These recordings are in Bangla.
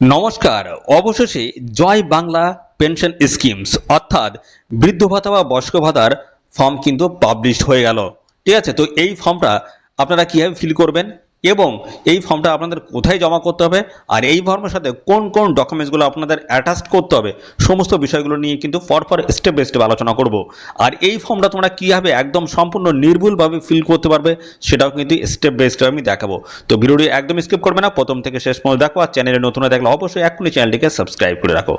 নমস্কার। অবশেষে জয় বাংলা পেনশন স্কিমস অর্থাৎ বৃদ্ধ ভাতা বা বয়স্ক ভাতার ফর্ম কিন্তু পাবলিশড হয়ে গেল। ঠিক আছে, তো এই ফর্মটা আপনারা কিভাবে ফিল করবেন এবং এই ফর্মটা আপনাদের কোথায় জমা করতে হবে আর এই ফর্মের সাথে কোন কোন ডকুমেন্টসগুলো আপনাদের অ্যাটাচ করতে হবে সমস্ত বিষয়গুলো নিয়ে কিন্তু পর স্টেপ বাই স্টেপ আলোচনা করব। আর এই ফর্মটা তোমরা কীভাবে একদম সম্পূর্ণ নির্ভুলভাবে ফিল করতে পারবে সেটাও কিন্তু স্টেপ বাই স্টেপ আমি দেখাবো। তো ভিডিওটি একদম স্কিপ করবে না, প্রথম থেকে শেষ পর্যন্ত দেখো। আর চ্যানেলে নতুন হয়ে থাকলে অবশ্যই এখনই চ্যানেলটিকে সাবস্ক্রাইব করে রাখো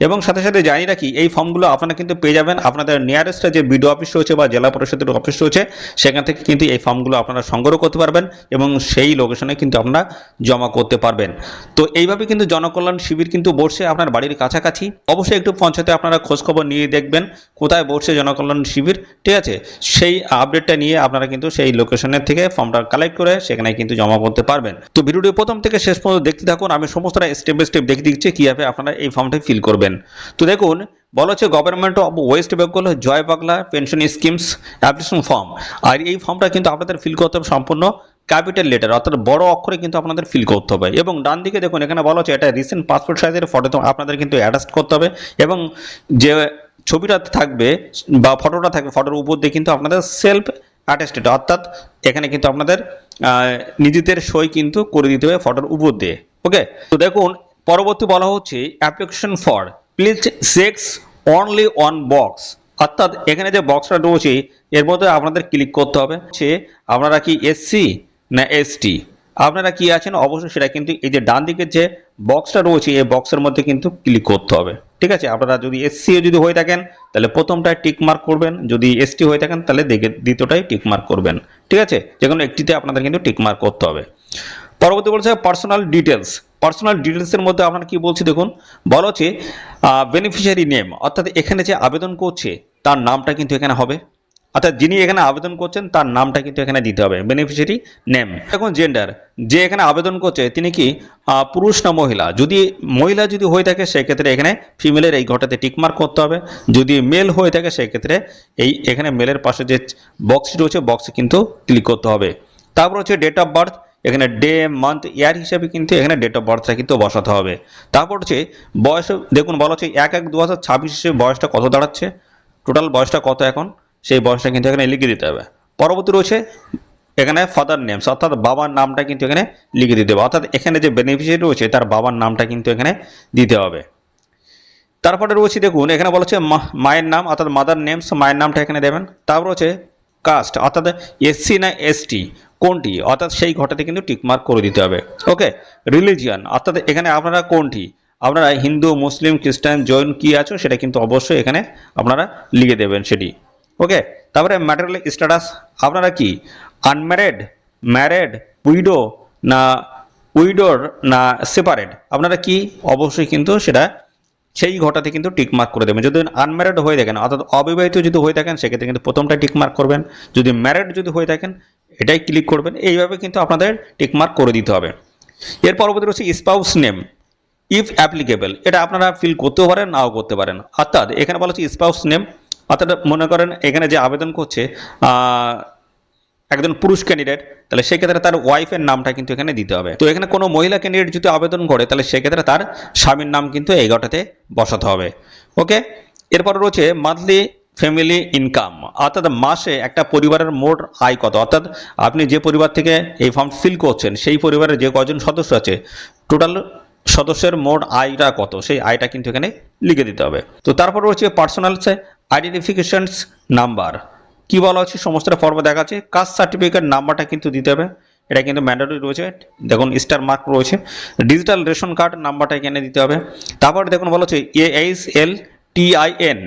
এবং সাথে সাথে জানিয়ে রাখি এই ফর্মগুলো আপনারা কিন্তু পেয়ে যাবেন আপনাদের নিয়ারেস্টে যে বিডিও অফিস রয়েছে বা জেলা পরিষদের অফিস রয়েছে, সেখান থেকে কিন্তু এই ফর্মগুলো আপনারা সংগ্রহ করতে পারবেন এবং সেই লোকেশনে কিন্তু আপনারা জমা করতে পারবেন। তো এইভাবে কিন্তু জনকল্যাণ শিবির কিন্তু বসছে আপনার বাড়ির কাছাকাছি। অবশ্যই একটু পঞ্চায়েতে আপনারা খোঁজখবর নিয়ে দেখবেন কোথায় বসছে জনকল্যাণ শিবির। ঠিক আছে, সেই আপডেটটা নিয়ে আপনারা কিন্তু সেই লোকেশনের থেকে ফর্মটা কালেক্ট করে সেখানে কিন্তু জমা করতে পারবেন। তো ভিডিওটি প্রথম থেকে শেষ পর্যন্ত দেখতে থাকুন, আমি সমস্তটা স্টেপ বাই স্টেপ দেখে দিচ্ছি কীভাবে আপনারা এই ফর্মটা ফিল করবেন। তো দেখুন, বলা হচ্ছে government of West Bengal Joy Bangla pension schemes application form. আর এই ফর্মটা কিন্তু আপনাদের ফিল করতে হবে সম্পূর্ণ ক্যাপিটাল লেটার অর্থাৎ বড় অক্ষরে কিন্তু আপনাদের ফিল করতে হবে। এবং ডান দিকে দেখুন এখানে বলা হচ্ছে এটা রিসেন্ট পাসপোর্ট সাইজের ফটো আপনাদের কিন্তু অ্যাটাচ করতে হবে এবং যে ছবিটা থাকবে বা ফটোটা থাকবে ফটোর উপর দিয়ে কিন্তু আপনাদের সেলফ অ্যাটেস্টেড অর্থাৎ এখানে কিন্তু আপনাদের নিজেদের সই কিন্তু করে দিতে হবে ফটোর উপর দিয়ে। ওকে, তো দেখুন পরবর্তী বলা হচ্ছে application for please checks only on box অর্থাৎ এখানে যে বক্সটা রয়েছে এর মধ্যে আপনাদের ক্লিক করতে হবে হচ্ছে আপনারা কি এসসি না এসটি আপনারা কি আছেন অবশ্যই সেটা কিন্তু এই যে ডান দিকের যে বক্সটা রয়েছে এই বক্সের মধ্যে কিন্তু ক্লিক করতে হবে। ঠিক আছে, আপনারা যদি এসসি যদি হয়ে থাকেন তাহলে প্রথমটায় টিক মার্ক করবেন, যদি এসটি হয়ে থাকেন তাহলে দ্বিতীয়টাই টিক মার্ক করবেন। ঠিক আছে, যে কোনো একটিতে আপনাদের কিন্তু টিক মার্ক করতে হবে। পরবর্তী বলছে পার্সোনাল ডিটেলস। পার্সোনাল ডিটেলসের মধ্যে আপনারা কি বলছি দেখুন, বলা হচ্ছে বেনিফিশিয়ারি নেম অর্থাৎ এখানে যে আবেদন করছে তার নামটা কিন্তু এখানে হবে অর্থাৎ যিনি এখানে আবেদন করছেন তার নামটা কিন্তু এখানে দিতে হবে বেনিফিশিয়ারি নেম। এখন জেন্ডার, যে এখানে আবেদন করছে তিনি কি পুরুষ না মহিলা, যদি মহিলা যদি হয়ে থাকে সেক্ষেত্রে এখানে ফিমেলের এই ঘরটাতে টিকমার্ক করতে হবে, যদি মেল হয়ে থাকে সেক্ষেত্রে এই এখানে মেলের পাশে যে বক্সটি রয়েছে বক্সে কিন্তু ক্লিক করতে হবে। তারপর হচ্ছে ডেট অফ বার্থ, এখানে ডে মান্থ ইয়ার হিসেবে কিন্তু এখানে ডেট অফ বার্থটা কিন্তু বসাতে হবে। তারপর হচ্ছে বয়স, দেখুন বলা হচ্ছে 1/1/2026 হিসেবে বয়সটা কত দাঁড়াচ্ছে, টোটাল বয়সটা কত এখন সেই বয়সটা কিন্তু এখানে লিখে দিতে হবে। পরবর্তী রয়েছে এখানে ফাদার নেমস অর্থাৎ বাবার নামটা কিন্তু এখানে লিখে দিতে হবে অর্থাৎ এখানে যে বেনিফিশিয়ারি রয়েছে তার বাবার নামটা কিন্তু এখানে দিতে হবে। তারপরে রয়েছে দেখুন এখানে বলা হচ্ছে মায়ের নাম অর্থাৎ মাদার নেমস, মায়ের নামটা এখানে দেবেন। তারপর হচ্ছে কাস্ট অর্থাৎ এসসি না এসটি কোনটি অর্থাৎ সেই ঘরটাতে কিন্তু টিকমার্ক করে দিতে হবে। ওকে, রিলিজিয়ান অর্থাৎ এখানে আপনারা কোনটি, আপনারা হিন্দু মুসলিম খ্রিস্টান জৈন কি আছো সেটা কিন্তু অবশ্যই এখানে আপনারা লিখে দেবেন সেটি। ওকে, তারপরে ম্যাটেরিয়াল স্ট্যাটাস, আপনারা কি আনম্যারিড, ম্যারিড, উইডো না উইডোর না সেপারেট, আপনারা কি অবশ্যই কিন্তু সেটা সেই ঘরটাতে কিন্তু টিকমার্ক করে দেবেন। যদি আনম্যারিড হয়ে থাকেন অর্থাৎ অবিবাহিত যদি হয়ে থাকেন সেক্ষেত্রে কিন্তু প্রথমটা টিকমার্ক করবেন, যদি ম্যারিড যদি হয়ে থাকেন এটাই ক্লিক করবেন। এইভাবে কিন্তু আপনাদের টিকমার্ক করে দিতে হবে। এর পরবর্তী হচ্ছে স্পাউস নেম ইফ অ্যাপ্লিকেবল, এটা আপনারা ফিল করতেও পারেন নাও করতে পারেন অর্থাৎ এখানে বলা হচ্ছে স্পাউস নেম অর্থাৎ মনে করেন এখানে যে আবেদন করছে একজন পুরুষ ক্যান্ডিডেট তাহলে সেক্ষেত্রে তার ওয়াইফের নামটা কিন্তু এখানে দিতে হবে। তো এখানে কোনো মহিলা ক্যান্ডিডেট যদি আবেদন করে তাহলে সেক্ষেত্রে তার স্বামীর নাম কিন্তু এই ঘরটাতে বসাতে হবে। ওকে, এরপর রয়েছে মান্থলি ফ্যামিলি ইনকাম অর্থাৎ মাসে একটা পরিবারের মোট আয় কত, অর্থাৎ আপনি যে পরিবার থেকে এই ফর্ম ফিল করছেন সেই পরিবারের যে কজন সদস্য আছে টোটাল সদস্যের মোট আয়টা কত সেই আয়টা কিন্তু এখানে লিখে দিতে হবে। তো তারপর রয়েছে পার্সোনাল আইডেন্টিফিকেশনস নাম্বার, কি বলা হচ্ছে সমস্তটা ফর্মে দেখাচ্ছে। কাস্ট সার্টিফিকেট নাম্বারটা কিন্তু দিতে হবে, এটা কিন্তু ম্যান্ডেটরি রয়েছে, দেখুন স্টার মার্ক রয়েছে। ডিজিটাল রেশন কার্ড নাম্বারটা এখানে দিতে হবে। তারপরে দেখুন বলা হচ্ছে AHLTIN,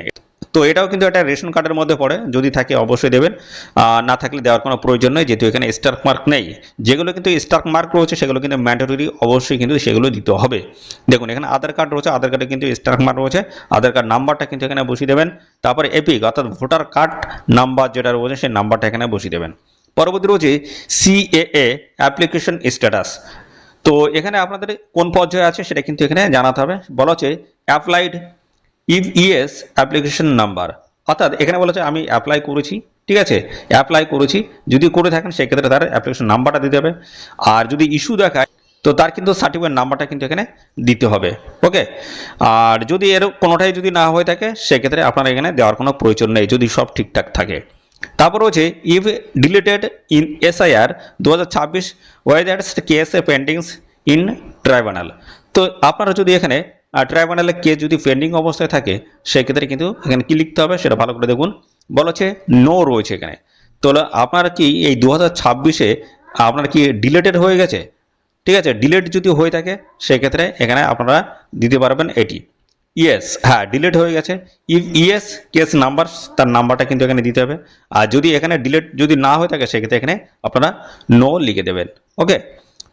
তো এটাও কিন্তু একটা রেশন কার্ডের মধ্যে পড়ে, যদি থাকে অবশ্যই দেবেন, না থাকলে দেওয়ার কোনো প্রয়োজন নেই যেহেতু এখানে স্টার মার্ক নেই। যেগুলো কিন্তু স্টার মার্ক রয়েছে সেগুলো কিন্তু ম্যান্ডেটরি অবশ্যই কিন্তু সেগুলো দিতে হবে। দেখুন এখানে আধার কার্ড রয়েছে, আধার কার্ডে কিন্তু স্টার মার্ক রয়েছে, আধার কার্ড নাম্বারটা কিন্তু এখানে বসিয়ে দেবেন। তারপরে এপিক অর্থাৎ ভোটার কার্ড নাম্বার যেটা রয়েছে সেই নাম্বারটা এখানে বসিয়ে দেবেন। পরবর্তী রয়েছে CAA অ্যাপ্লিকেশন স্ট্যাটাস, তো এখানে আপনাদের কোন পর্যায়ে আছে সেটা কিন্তু এখানে জানাতে হবে। বলা হচ্ছে applied if yes application number, অর্থাৎ এখানে বলা হচ্ছে আমি অ্যাপ্লাই করেছি, ঠিক আছে অ্যাপ্লাই করেছি, যদি করে থাকেন সেক্ষেত্রে তার অ্যাপ্লিকেশন নাম্বারটা দিতে হবে। আর যদি ইস্যু দেখায় তো তার কিন্তু সার্টিফিকেট নাম্বারটা কিন্তু এখানে দিতে হবে। ওকে, আর যদি এর কোনোটাই যদি না হয়ে থাকে সেক্ষেত্রে আপনার এখানে দেওয়ার কোনো প্রয়োজন নেই যদি সব ঠিকঠাক থাকে। তারপর হচ্ছে if deleted in SIR 2026 whether case pendings in tribunal. তো আপনারা যদি এখানে ট্রাইব্যুনালে কেস যদি পেন্ডিং অবস্থায় থাকে সেক্ষেত্রে কিন্তু এখানে কি লিখতে হবে সেটা ভালো করে দেখুন। বলা হচ্ছে নো রয়েছে এখানে। তো আপনার কি এই 2026-এ আপনার কি ডিলেটেড হয়ে গেছে? ঠিক আছে, ডিলেট যদি হয়ে থাকে সেক্ষেত্রে এখানে আপনারা দিতে পারবেন এটি ইয়েস, হ্যাঁ ডিলেট হয়ে গেছে। ইফ ইয়েস কেস নাম্বার, তার নাম্বারটা কিন্তু এখানে দিতে হবে। আর যদি এখানে ডিলেট যদি না হয়ে থাকে সেক্ষেত্রে এখানে আপনারা নো লিখে দেবেন। ওকে,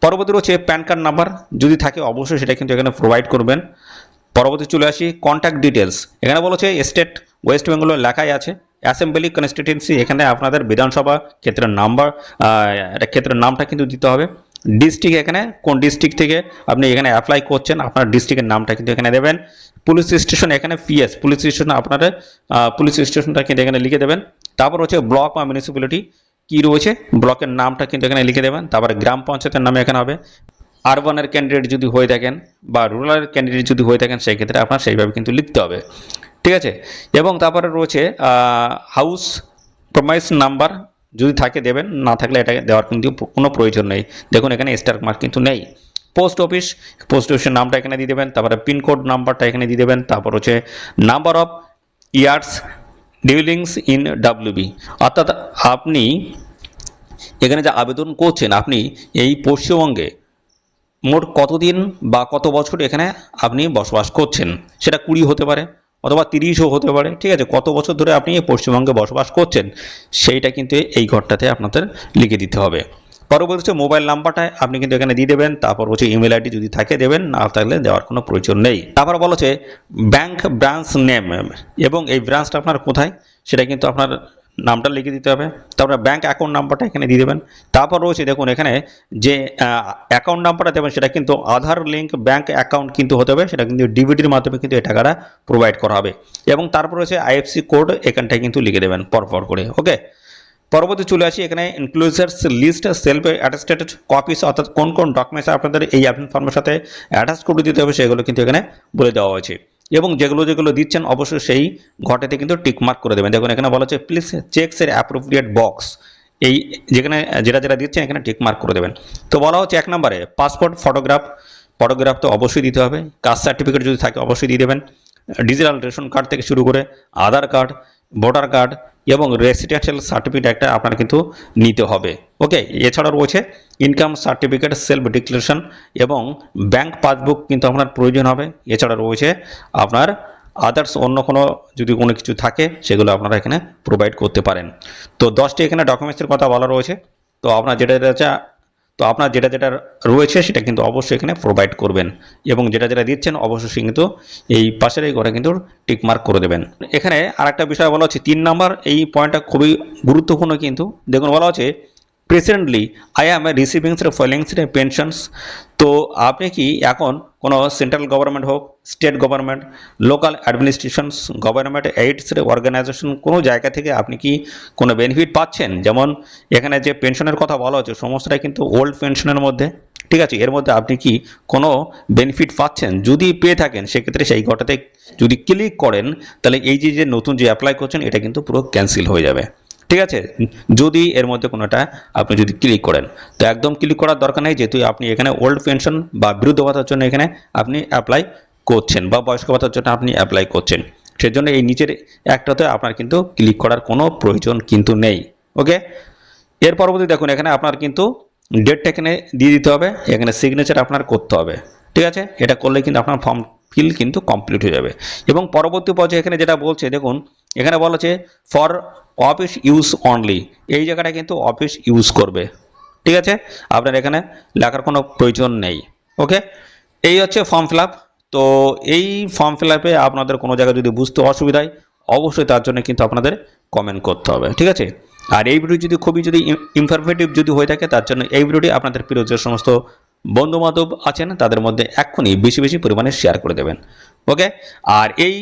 পরবর্তী রয়েছে প্যান কার্ড নাম্বার যদি থাকে অবশ্যই সেটা কিন্তু এখানে প্রোভাইড করবেন। পরবর্তী চলে আসি কন্ট্যাক্ট ডিটেলস। এখানে বলেছে স্টেট ওয়েস্ট বেঙ্গলের লেখাই আছে অ্যাসেম্বলি কনস্টিটিউয়েন্সি, এখানে আপনাদের বিধানসভা ক্ষেত্রের নাম্বার ক্ষেত্রের নামটা কিন্তু দিতে হবে। ডিস্ট্রিক্ট, এখানে কোন ডিস্ট্রিক্ট থেকে আপনি এখানে অ্যাপ্লাই করছেন আপনার ডিস্ট্রিক্টের নামটা কিন্তু এখানে দেবেন। পুলিশ স্টেশন, এখানে পিএস পুলিশ স্টেশন আপনার পুলিশ স্টেশনটা কিন্তু এখানে লিখে দেবেন। তারপর হচ্ছে ব্লক বা মিউনিসিপ্যালিটি কি রয়েছে ব্লকের নামটা কিন্তু এখানে লিখে দেবেন। তারপরে গ্রাম পঞ্চায়েতের নামে এখানে হবে। আরবানের ক্যান্ডিডেট যদি হয়ে থাকেন বা রুরাল ক্যান্ডিডেট যদি হয়ে থাকেন সেই ক্ষেত্রে আপনার সেইভাবে কিন্তু লিখতে হবে। ঠিক আছে, এবং তারপরে রয়েছে হাউস প্রমাইস নাম্বার যদি থাকে দেবেন, না থাকলে এটা দেওয়ার কিন্তু কোনো প্রয়োজন নেই। দেখুন এখানে স্টার মার্ক কিন্তু নেই। পোস্ট অফিসের নামটা এখানে দিয়ে দেবেন। তারপরে পিনকোড নাম্বারটা এখানে দিয়ে দেবেন। তারপর হচ্ছে number of years dwellings in WB, অর্থাৎ আপনি এখানে যে আবেদন করছেন আপনি এই পশ্চিমবঙ্গে মোট কতদিন বা কত বছর এখানে আপনি বসবাস করছেন, সেটা 20 হতে পারে অথবা 30ও হতে পারে। ঠিক আছে, কত বছর ধরে আপনি এই পশ্চিমবঙ্গে বসবাস করছেন সেইটা কিন্তু এই ঘরটাতে আপনাদের লিখে দিতে হবে। পরবর্তী হচ্ছে মোবাইল নাম্বারটা আপনি কিন্তু এখানে দিয়ে দেবেন। তারপর হচ্ছে ইমেল আইডি যদি থাকে দেবেন, না থাকলে দেওয়ার কোনো প্রয়োজন নেই। তারপর বলা হচ্ছে ব্যাংক ব্রাঞ্চ নেম, এবং এই ব্রাঞ্চটা আপনার কোথায় সেটা কিন্তু আপনার নামটা লিখে দিতে হবে। তারপরে ব্যাংক অ্যাকাউন্ট নাম্বারটা এখানে দিয়ে দেবেন। তারপর রয়েছে দেখুন এখানে যে অ্যাকাউন্ট নাম্বারটা দেবেন সেটা কিন্তু আধার লিঙ্ক ব্যাংক অ্যাকাউন্ট কিন্তু হতে হবে, সেটা কিন্তু ডিবিটির মাধ্যমে কিন্তু এই টাকাটা প্রোভাইড করা হবে। এবং তারপর রয়েছে আইএফসি কোড এখানটায় কিন্তু লিখে দেবেন পরপর করে। ওকে, পরবর্তী চলে আসি এখানে ইনক্লুজার্স লিস্ট সেলফ অ্যাটাস্টেড কপিস, অর্থাৎ কোন কোন ডকুমেন্টস আপনাদের এই অ্যাপ্লিকেশন ফর্মের সাথে অ্যাটাচ করে দিতে হবে সেগুলো কিন্তু এখানে বলে দেওয়া হয়েছে। এবং যেগুলো যেগুলো দিচ্ছেন অবশ্যই সেই ঘটাতে কিন্তু টিক মার্ক করে দেবেন। দেখুন এখানে বলা হচ্ছে প্লিজ চেকস এর অ্যাপ্রোপ্রিয়েট বক্স, এই যেখানে যেটা দিচ্ছেন এখানে টিক মার্ক করে দেবেন। তো বলা হচ্ছে 1 নম্বরে পাসপোর্ট ফটোগ্রাফ তো অবশ্যই দিতে হবে। কাস্ট সার্টিফিকেট যদি থাকে অবশ্যই দিয়ে দেবেন। ডিজিটাল রেশন কার্ড থেকে শুরু করে আধার কার্ড, ভোটার কার্ড এবং রেসিডেন্সিয়াল সার্টিফিকেট একটা আপনার কিন্তু নিতে হবে। ওকে, এছাড়া রয়েছে ইনকাম সার্টিফিকেট, সেলফ ডিক্লারেশন এবং ব্যাংক পাসবুক কিন্তু আপনার প্রয়োজন হবে। এছাড়া রয়েছে আপনার আদার্স অন্য যদি কোনো কিছু থাকে সেগুলো আপনারা এখানে প্রোভাইড করতে পারেন। তো 10টি এখানে ডকুমেন্টসের কথা বলা রয়েছে। তো আপনার যেটা রয়েছে সেটা কিন্তু অবশ্যই এখানে প্রোভাইড করবেন, এবং যেটা দিচ্ছেন অবশ্যই কিন্তু এই পাশের এই ঘরে কিন্তু টিকমার্ক করে দেবেন। এখানে আরেকটা বিষয় বলা হচ্ছে 3 নাম্বার, এই পয়েন্টটা খুবই গুরুত্বপূর্ণ কিন্তু। দেখুন বলা হচ্ছে presently I am receiving filings pensions. তো আপনি কি এখন কোনো সেন্ট্রাল গভর্নমেন্ট হোক, state government, local administrations, government aids organisation কোনো জায়গা থেকে আপনি কি কোনো বেনিফিট পাচ্ছেন? যেমন এখানে যে পেনশনের কথা বলা হচ্ছে সমস্তটাই কিন্তু ওল্ড পেনশনের মধ্যে। ঠিক আছে, এর মধ্যে আপনি কি কোনো বেনিফিট পাচ্ছেন? যদি পেয়ে থাকেন সেক্ষেত্রে সেই ঘটাতে যদি ক্লিক করেন তাহলে এই যে নতুন যে অ্যাপ্লাই করছেন এটা কিন্তু পুরো ক্যান্সেল হয়ে যাবে। ঠিক আছে, যদি এর মধ্যে কোনোটা আপনি যদি ক্লিক করেন, তো একদম ক্লিক করার দরকার নেই, যেহেতু আপনি এখানে ওল্ড পেনশন বা বৃদ্ধ ভাতার জন্য এখানে আপনি অ্যাপ্লাই করছেন বা বয়স্ক ভাতার জন্য আপনি অ্যাপ্লাই করছেন, সেজন্য এই নিচের একটাতে আপনার কিন্তু ক্লিক করার কোনো প্রয়োজন কিন্তু নেই। ওকে, এর পরবর্তী দেখুন এখানে আপনার কিন্তু ডেটটা এখানে দিয়ে দিতে হবে, এখানে সিগনেচার আপনার করতে হবে। ঠিক আছে, এটা করলে কিন্তু আপনার ফর্ম ফিল কিন্তু কমপ্লিট হয়ে যাবে। এবং পরবর্তী পর্যায়ে এখানে যেটা বলছে দেখুন এখানে বলা আছে ফর অফিস ইউজ অনলি, এই জায়গাটা কিন্তু অফিস ইউজ করবে। ঠিক আছে, আপনার এখানে লেখার কোনো প্রয়োজন নেই। ওকে, এই হচ্ছে ফর্ম ফিল আপ। তো এই ফর্ম ফিল আপে আপনাদের কোনো জায়গায় যদি বুঝতে অসুবিধা হয় অবশ্যই তার জন্য কিন্তু আপনাদের কমেন্ট করতে হবে। ঠিক আছে, আর এই ভিডিও যদি খুবই ইনফরমেটিভ যদি হয়ে থাকে তার জন্য এই ভিডিওটি আপনাদের প্রিয় যে সমস্ত বন্ধু বান্ধব আছেন তাদের মধ্যে এক্ষুনি বেশি পরিমাণে শেয়ার করে দেবেন। ওকে, আর এই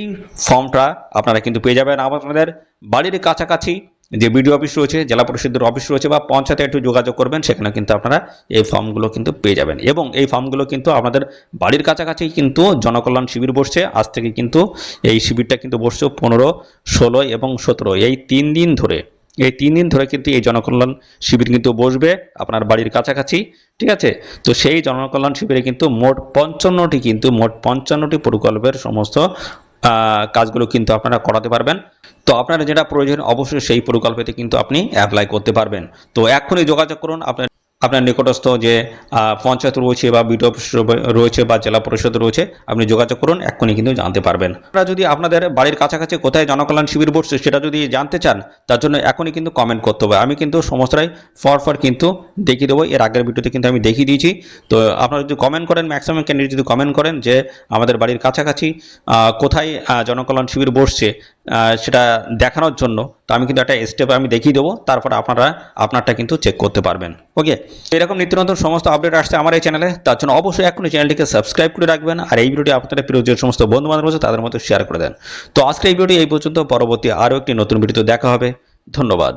ফর্মটা আপনারা কিন্তু পেয়ে যাবেন আপনাদের বাড়ির কাছাকাছি যে বিডিও অফিস রয়েছে, জেলা পরিষদের অফিস রয়েছে বা পঞ্চায়েতে একটু যোগাযোগ করবেন, সেখানে কিন্তু আপনারা এই ফর্মগুলো কিন্তু পেয়ে যাবেন। এবং এই ফর্মগুলো কিন্তু আপনাদের বাড়ির কাছাকাছি কিন্তু জনকল্যাণ শিবির বসছে। আজ থেকে কিন্তু এই শিবিরটা কিন্তু বসছে 15, 16 এবং 17 এই 3 দিন ধরে। এই 3 দিন ধরে কিন্তু এই জনকল্যাণ শিবির কিন্তু বসবে আপনার বাড়ির কাছাকাছি, ঠিক আছে। তো সেই জনকল্যাণ শিবিরে কিন্তু মোট 55টি প্রকল্পের সমস্ত কাজগুলো কিন্তু আপনারা করাতে পারবেন। তো আপনার যেটা প্রয়োজন অবশ্যই সেই প্রকল্পেতে কিন্তু আপনি অ্যাপ্লাই করতে পারবেন। তো এক্ষুনি যোগাযোগ করুন আপনার নিকটস্থ যে পঞ্চায়েত রয়েছে বা বিডিও অফিস রয়েছে বা জেলা পরিষদ রয়েছে, আপনি যোগাযোগ করুন, এক্ষুনি কিন্তু জানতে পারবেন। আপনারা যদি আপনাদের বাড়ির কাছাকাছি কোথায় জনকল্যাণ শিবির বসছে সেটা যদি জানতে চান, তার জন্য এখনই কিন্তু কমেন্ট করতে হবে। আমি কিন্তু সমস্তটাই ফর কিন্তু দেখিয়ে দেবো। এর আগের ভিডিওতে কিন্তু আমি দেখিয়ে দিয়েছি। তো আপনারা যদি কমেন্ট করেন, ম্যাক্সিমাম ক্যান্ডিডেট যদি কমেন্ট করেন যে আমাদের বাড়ির কাছাকাছি কোথায় জনকল্যাণ শিবির বসছে সেটা দেখানোর জন্য, তো আমি কিন্তু একটা স্টেপ আমি দেখিয়ে দেবো, তারপর আপনারা আপনারটা কিন্তু চেক করতে পারবেন। ওকে, এরকম নিত্য নতুন সমস্ত আপডেট আসছে আমার এই চ্যানেলে, তার জন্য অবশ্যই এখনই চ্যানেলটিকে সাবস্ক্রাইব করে রাখবেন। আর এই ভিডিওটি আপনাদের প্রিয় যে সমস্ত বন্ধু বান্ধব আছে তাদের মধ্যে শেয়ার করে দেন। তো আজকে এই ভিডিওটি এই পর্যন্ত, পরবর্তী আরও একটি নতুন ভিডিওতে দেখা হবে। ধন্যবাদ।